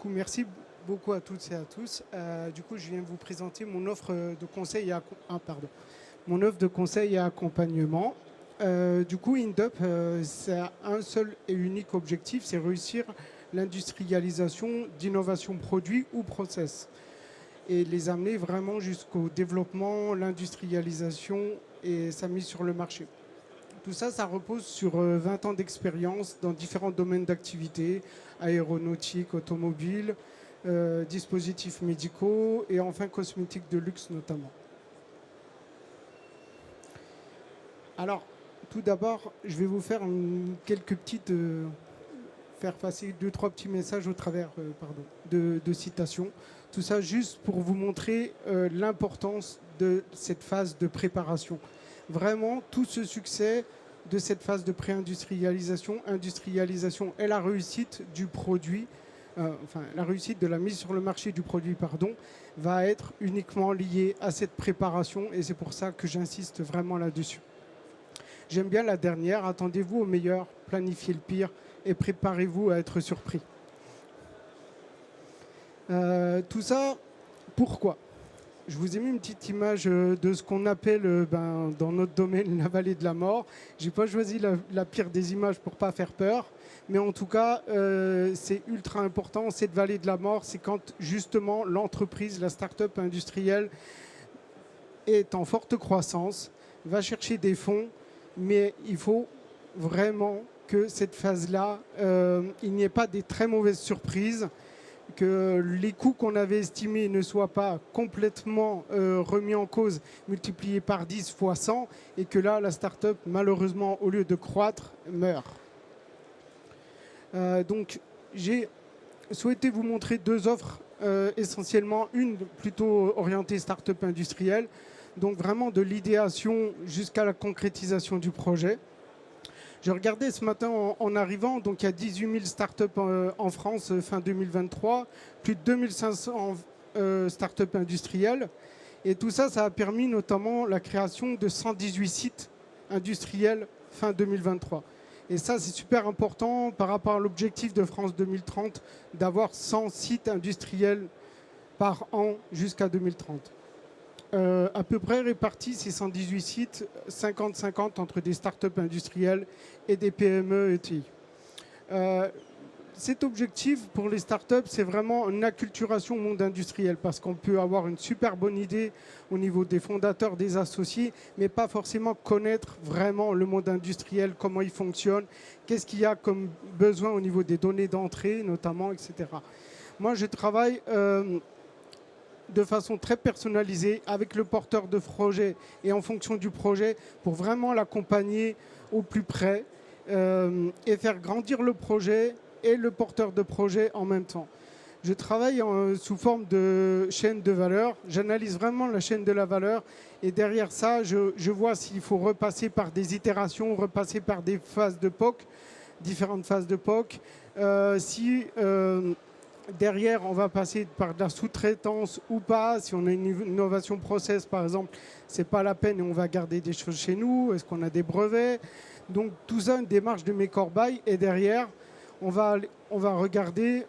coup, merci beaucoup à toutes et à tous. Du coup, je viens vous présenter mon offre de conseil mon offre de conseil et accompagnement. Du coup, INDUP, c'est un seul et unique objectif, c'est réussir l'industrialisation d'innovation produit ou process et les amener vraiment jusqu'au développement, l'industrialisation et sa mise sur le marché. Tout ça, ça repose sur 20 ans d'expérience dans différents domaines d'activité, aéronautique, automobile, dispositifs médicaux et enfin cosmétiques de luxe notamment. Alors, tout d'abord, je vais vous faire quelques petites... faire passer deux, trois petits messages au travers de citations. Tout ça juste pour vous montrer l'importance de cette phase de préparation. Vraiment, tout ce succès de cette phase de pré-industrialisation, industrialisation et la réussite du produit, la réussite de la mise sur le marché du produit, va être uniquement liée à cette préparation et c'est pour ça que j'insiste vraiment là-dessus. J'aime bien la dernière, attendez-vous au meilleur, planifiez le pire et préparez-vous à être surpris. Tout ça, pourquoi ? Je vous ai mis une petite image de ce qu'on appelle dans notre domaine la vallée de la mort. Je n'ai pas choisi la pire des images pour ne pas faire peur. Mais en tout cas, c'est ultra important. Cette vallée de la mort, c'est quand justement l'entreprise, la start-up industrielle est en forte croissance, va chercher des fonds, mais il faut vraiment que cette phase-là, il n'y ait pas des très mauvaises surprises, que les coûts qu'on avait estimés ne soient pas complètement remis en cause, multipliés par 10 fois 100, et que là, la start-up, malheureusement, au lieu de croître, meurt. Donc, j'ai souhaité vous montrer deux offres, essentiellement une plutôt orientée start-up industrielle, donc vraiment de l'idéation jusqu'à la concrétisation du projet. Je regardais ce matin en arrivant, donc il y a 18 000 startups en France fin 2023, plus de 2500 startups industrielles. Et tout ça, ça a permis notamment la création de 118 sites industriels fin 2023. Et ça, c'est super important par rapport à l'objectif de France 2030 d'avoir 100 sites industriels par an jusqu'à 2030. À peu près répartis, ces 118 sites, 50-50 entre des startups industrielles et des PME et TI. Cet objectif pour les startups, c'est vraiment une acculturation au monde industriel parce qu'on peut avoir une super bonne idée au niveau des fondateurs, des associés, mais pas forcément connaître vraiment le monde industriel, comment il fonctionne, qu'est-ce qu'il y a comme besoin au niveau des données d'entrée notamment, etc. Moi, je travaille de façon très personnalisée avec le porteur de projet et en fonction du projet pour vraiment l'accompagner au plus près et faire grandir le projet et le porteur de projet en même temps. Je travaille sous forme de chaîne de valeur. J'analyse vraiment la chaîne de la valeur et derrière ça, je vois s'il faut repasser par des itérations, repasser par des phases de POC, différentes phases de POC. Derrière, on va passer par de la sous-traitance ou pas. Si on a une innovation process, par exemple, ce n'est pas la peine et on va garder des choses chez nous. Est-ce qu'on a des brevets? Donc, tout ça, une démarche de make or buy. Et derrière, on va regarder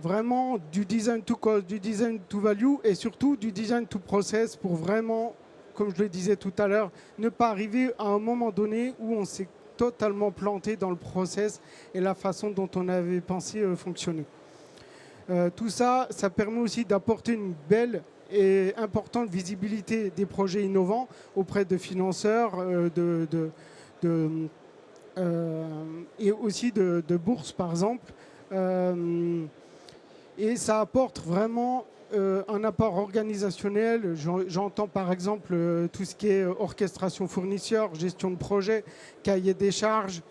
vraiment du design to cost, du design to value et surtout du design to process pour vraiment, comme je le disais tout à l'heure, ne pas arriver à un moment donné où on s'est totalement planté dans le process et la façon dont on avait pensé fonctionner. Tout ça, ça permet aussi d'apporter une belle et importante visibilité des projets innovants auprès de financeurs et aussi de bourses, par exemple. Et ça apporte vraiment un apport organisationnel. J'entends par exemple tout ce qui est orchestration fournisseur, gestion de projet, cahier des charges,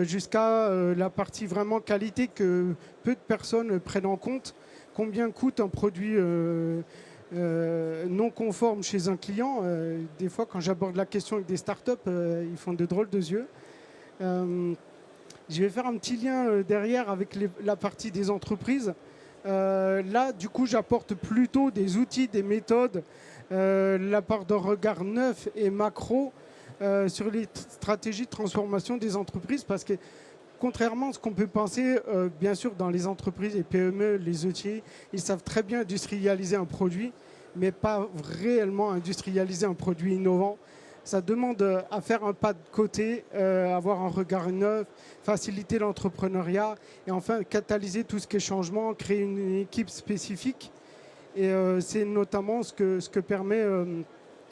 jusqu'à la partie vraiment qualité que peu de personnes prennent en compte. Combien coûte un produit non conforme chez un client? Des fois, quand j'aborde la question avec des startups, ils font de drôles de yeux. Je vais faire un petit lien derrière avec la partie des entreprises. Là, du coup, j'apporte plutôt des outils, des méthodes, la part d'un regard neuf et macro sur les stratégies de transformation des entreprises parce que Contrairement à ce qu'on peut penser, bien sûr, dans les entreprises, les PME, les ETI, ils savent très bien industrialiser un produit, mais pas réellement industrialiser un produit innovant. Ça demande à faire un pas de côté, avoir un regard neuf, faciliter l'entrepreneuriat et enfin catalyser tout ce qui est changement, créer une équipe spécifique. Et c'est notamment ce que permet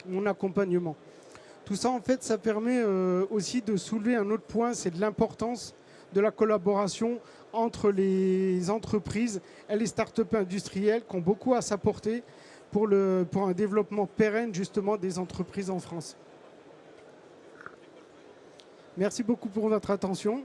mon accompagnement. Tout ça, en fait, ça permet aussi de soulever un autre point, c'est de l'importance de la collaboration entre les entreprises et les startups industrielles qui ont beaucoup à s'apporter pour un développement pérenne justement des entreprises en France. Merci beaucoup pour votre attention.